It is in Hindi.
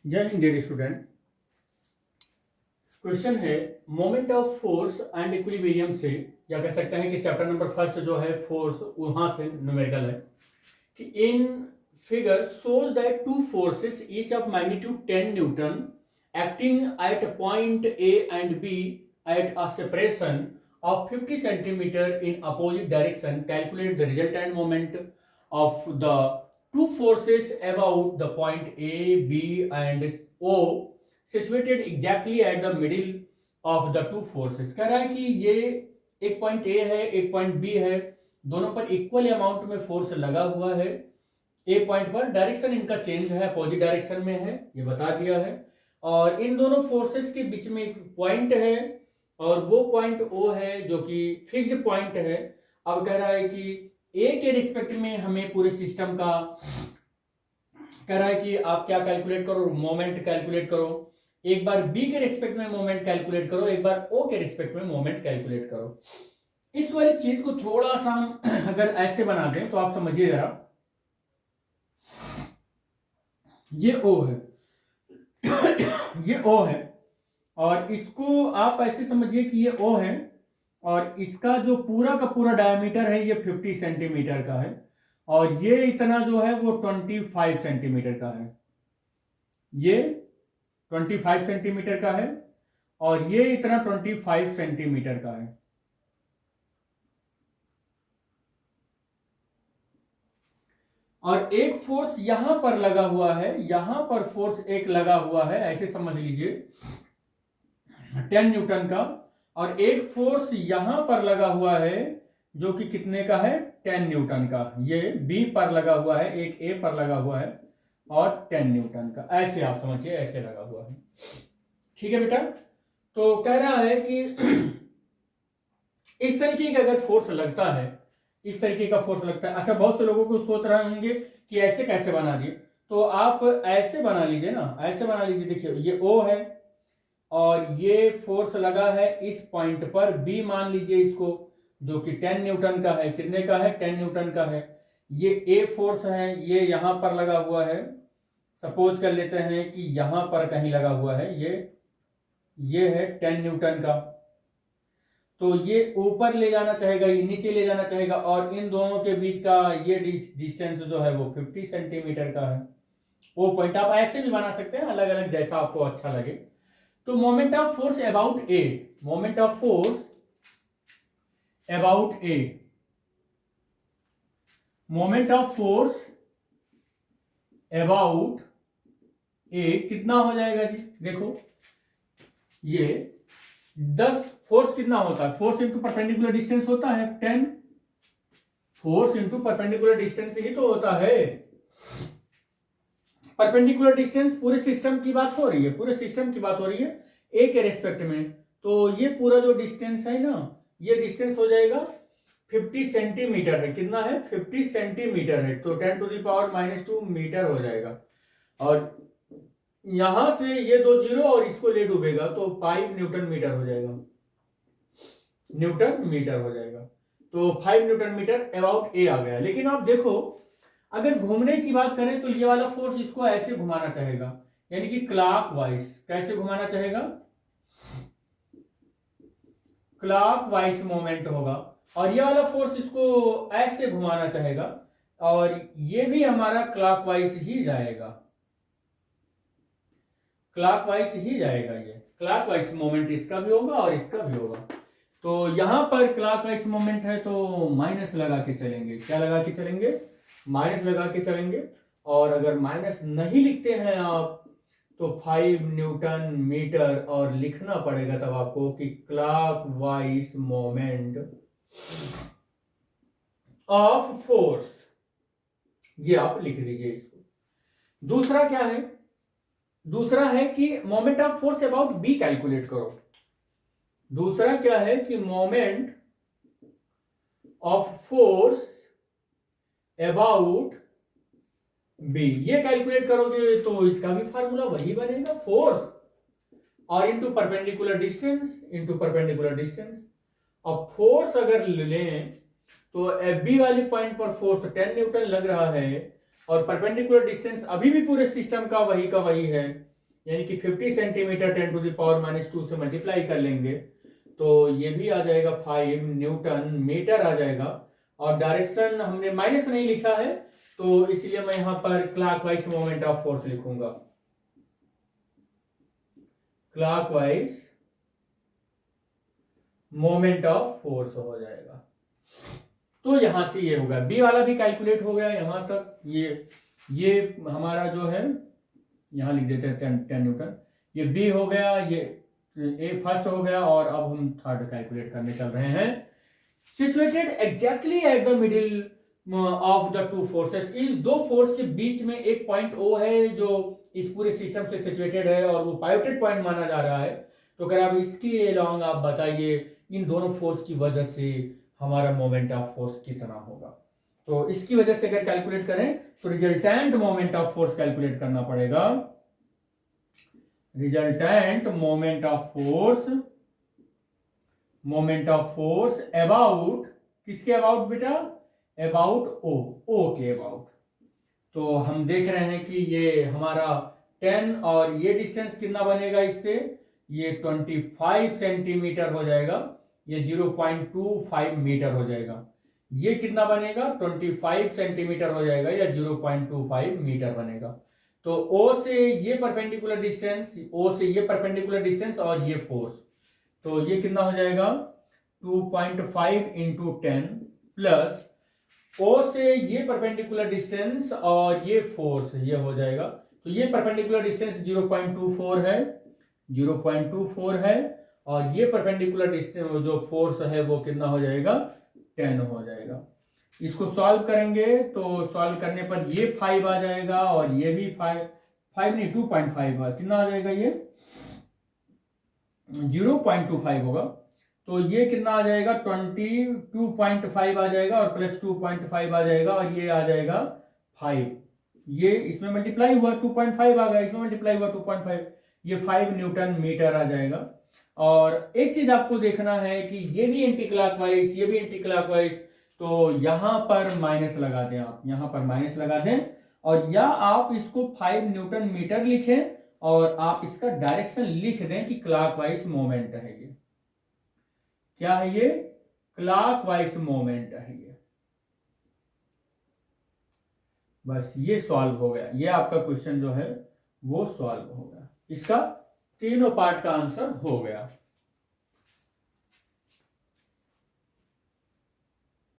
जय हिंद डियर स्टूडेंट। क्वेश्चन है moment of force and equilibrium से, या कह सकते हैं कि चैप्टर नंबर फर्स्ट जो है फोर्स वहां से न्यूमेरिकल है कि in figure shows that two forces each of magnitude 10 newton acting at point A and B at a separation of 50 centimeter in opposite direction. Calculate the resultant moment of the two forces about the point A, B and O situated exactly at the middle of the two forces. कह रहा है कि ये एक पॉइंट A है, एक पॉइंट B है, दोनों पर इक्वल अमाउंट में फोर्स लगा हुआ है। ए पॉइंट पर डायरेक्शन इनका चेंज है, अपोजिट डायरेक्शन में है, ये बता दिया है। और इन दोनों फोर्सेस के बीच में एक पॉइंट है और वो पॉइंट ओ है जो कि फिक्स्ड पॉइंट है। अब कह रहा है कि ए के रिस्पेक्ट में हमें पूरे सिस्टम का कह रहा है कि आप क्या कैलकुलेट करो, मोमेंट कैलकुलेट करो। एक बार बी के रिस्पेक्ट में मोमेंट कैलकुलेट करो, एक बार ओ के रिस्पेक्ट में मोमेंट कैलकुलेट करो। इस वाली चीज को थोड़ा सा हम अगर ऐसे बना दें तो आप समझिए जरा, ये ओ है ये ओ है और इसको आप ऐसे समझिए कि ये ओ है और इसका जो पूरा का पूरा डायमीटर है ये 50 सेंटीमीटर का है और ये इतना जो है वो 25 सेंटीमीटर का है। ये 25 सेंटीमीटर का है और ये इतना 25 सेंटीमीटर का है। और एक फोर्स यहां पर लगा हुआ है, यहां पर फोर्स एक लगा हुआ है, ऐसे समझ लीजिए 10 न्यूटन का। और एक फोर्स यहां पर लगा हुआ है जो कि कितने का है, 10 न्यूटन का। ये बी पर लगा हुआ है, एक ए पर लगा हुआ है और 10 न्यूटन का, ऐसे आप समझिए, ऐसे लगा हुआ है। ठीक है बेटा। तो कह रहा है कि इस तरीके का अगर फोर्स लगता है, इस तरीके का फोर्स लगता है। अच्छा, बहुत से लोगों को सोच रहे होंगे कि ऐसे कैसे बना दिए, तो आप ऐसे बना लीजिए ना, ऐसे बना लीजिए। देखिए ये ओ है और ये फोर्स लगा है इस पॉइंट पर, बी मान लीजिए इसको, जो कि 10 न्यूटन का है। कितने का है, 10 न्यूटन का है। ये ए फोर्स है, ये यहां पर लगा हुआ है। सपोज कर लेते हैं कि यहां पर कहीं लगा हुआ है, ये है 10 न्यूटन का। तो ये ऊपर ले जाना चाहेगा, ये नीचे ले जाना चाहेगा और इन दोनों के बीच का ये डिस्टेंस जो है वो 50 सेंटीमीटर का है। वो पॉइंट आप ऐसे भी बना सकते हैं, अलग अलग जैसा आपको अच्छा लगे। तो moment of force about A, moment of force about A, moment of force about A कितना हो जाएगा जी? देखो ये 10 फोर्स कितना होता है, फोर्स इंटू परपेंडिकुलर डिस्टेंस होता है 10। फोर्स इंटू परपेंडिकुलर डिस्टेंस ही तो होता है। परपेंडिकुलर डिस्टेंस पूरे सिस्टम की बात हो रही है, पूरे सिस्टम की बात हो रही है ए के रेस्पेक्ट में। तो ये पूरा जो डिस्टेंस है ना, ये डिस्टेंस हो जाएगा 50 सेंटीमीटर है। कितना है, 50 सेंटीमीटर है। तो 10 टू द पावर -2 मीटर हो जाएगा। और यहां से ये 2 जीरो और इसको ले डूबेगा तो 5 न्यूटन मीटर हो जाएगा, न्यूटन मीटर हो जाएगा। तो 5 न्यूटन मीटर अबाउट ए आ गया। लेकिन आप देखो, अगर घूमने की बात करें तो ये वाला फोर्स इसको ऐसे घुमाना चाहेगा, यानी कि क्लॉकवाइज। कैसे घुमाना चाहेगा, क्लॉकवाइज मोमेंट होगा। और ये वाला फोर्स इसको ऐसे घुमाना चाहेगा और ये भी हमारा क्लॉकवाइज ही जाएगा, क्लॉकवाइज ही जाएगा। ये क्लॉकवाइज मोमेंट इसका भी होगा और इसका भी होगा। तो यहां पर क्लॉकवाइज मोमेंट है तो माइनस लगा के चलेंगे। क्या लगा के चलेंगे, माइनस लगा के चलेंगे। और अगर माइनस नहीं लिखते हैं आप तो 5 न्यूटन मीटर और लिखना पड़ेगा तब आपको कि क्लॉकवाइज मोमेंट ऑफ फोर्स, ये आप लिख दीजिए इसको। दूसरा क्या है, दूसरा है कि moment of force about B calculate करो। दूसरा क्या है कि moment of force about B, ये कैलकुलेट करोगे तो इसका भी फार्मूला वही बनेगा, फोर्स और into perpendicular distance, into perpendicular distance. अब फोर्स अगर लें तो बी वाले पॉइंट पर फोर्स 10 न्यूटन लग रहा है और परपेंडिकुलर डिस्टेंस अभी भी पूरे सिस्टम का वही है यानी कि 50 सेंटीमीटर 10⁻⁻² से मल्टीप्लाई कर लेंगे तो ये भी आ जाएगा 5 न्यूटन मीटर आ जाएगा। और डायरेक्शन हमने माइनस नहीं लिखा है तो इसलिए मैं यहां पर क्लॉकवाइज मोमेंट ऑफ फोर्स लिखूंगा, क्लॉकवाइज मोमेंट ऑफ फोर्स हो जाएगा। तो यहां से ये होगा, बी वाला भी कैलकुलेट हो गया यहां तक। ये हमारा जो है यहां लिख देते हैं 10 न्यूटन, ये बी हो गया, ये ए फर्स्ट हो गया, और अब हम थर्ड कैलकुलेट करने चल रहे हैं। Situated exactly at the middle of the two forces, इस दो फोर्स के बीच में एक पॉइंट ओ है जो इस पूरे सिस्टम से सिचुएटेड है और वो पाइवोटेड पॉइंट माना जा रहा है। तो अगर आप इसके अलोंग आप बताइए इन दोनों फोर्स की वजह से हमारा मोमेंट ऑफ फोर्स कितना होगा। तो इसकी वजह से अगर कैलकुलेट करें तो resultant moment of force calculate करना पड़ेगा। Resultant moment of force about, किसके अबाउट बेटा, अबाउट ओ के अबाउट। तो हम देख रहे हैं कि ये हमारा 10 और ये डिस्टेंस कितना बनेगा इससे, ये 25 सेंटीमीटर हो जाएगा, ये 0.25 मीटर हो जाएगा। ये कितना बनेगा 25 सेंटीमीटर हो जाएगा या 0.25 मीटर बनेगा। तो ओ से ये परपेंडिकुलर डिस्टेंस, ओ से ये परपेंडिकुलर डिस्टेंस और ये फोर्स, तो ये कितना हो जाएगा 2.5 इंटू 10 प्लस ओ से ये परपेंडिकुलर डिस्टेंस और ये फोर्स, ये हो जाएगा। तो ये परपेंडिकुलर डिस्टेंस 0.24 है, 0.24 है, और ये परपेंडिकुलर डिस्टेंस जो फोर्स है वो कितना हो जाएगा 10 हो जाएगा। इसको सॉल्व करेंगे तो सॉल्व करने पर ये 5 आ जाएगा और ये भी 5 नहीं 2.5 कितना आ जाएगा, ये 0.25 होगा। तो ये कितना आ जाएगा 22.5 आ जाएगा और प्लस 2.5 आ जाएगा और ये आ जाएगा 5। ये इसमें मल्टीप्लाई हुआ 2.5 आ गया, इसमें मल्टीप्लाई हुआ 2.5, ये 5 न्यूटन मीटर आ जाएगा। और एक चीज आपको देखना है कि ये भी एंटी क्लॉकवाइज, ये भी एंटी क्लॉकवाइज, तो यहां पर माइनस लगा दें, आप यहां पर माइनस लगा दें, और या आप इसको 5 न्यूटन मीटर लिखें और आप इसका डायरेक्शन लिख दें कि क्लॉकवाइज मोमेंट है। ये क्या है, ये क्लॉकवाइज मोमेंट है ये। बस ये सॉल्व हो गया, ये आपका क्वेश्चन जो है वो सॉल्व हो गया, इसका तीनों पार्ट का आंसर हो गया।